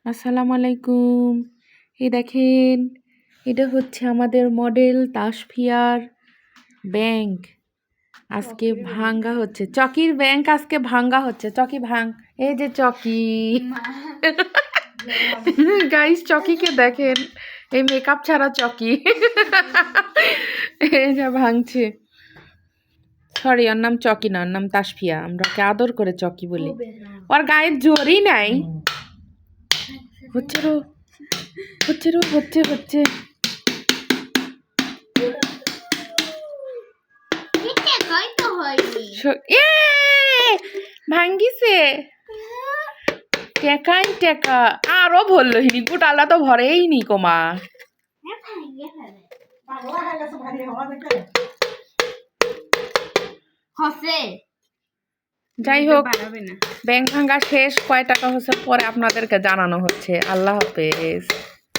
আসসালামু আলাইকুম। এই দেখেন, এটা হচ্ছে আমাদের মডেল তাসফিয়ার ব্যাংক। আজকে ভাঙ্গা হচ্ছে, চকির ব্যাংক আজকে ভাঙ্গা হচ্ছে। চকি ভাঙ, এই যে চকি। গাইস, চকিকে দেখেন, এই মেকআপ ছাড়া চকি। এই যে ভাঙছে। সরি, ওর নাম চকি না, ওর নাম তাসফিয়া। আমরা ওকে আদর করে চকি বলি। ওর গায়ের জোরই নাই। হচ্ছে রো, হচ্ছে রো, হচ্ছে। এ ভাঙ্গিছে টেকাই টেকা আরো ভরল হিনি গোটালা তো ভরেই নি কমা। যাই হোক, ব্যাংক ভাঙ্গা শেষ। কয় টাকা হচ্ছে পরে আপনাদেরকে জানানো হচ্ছে। আল্লাহ হাফেজ।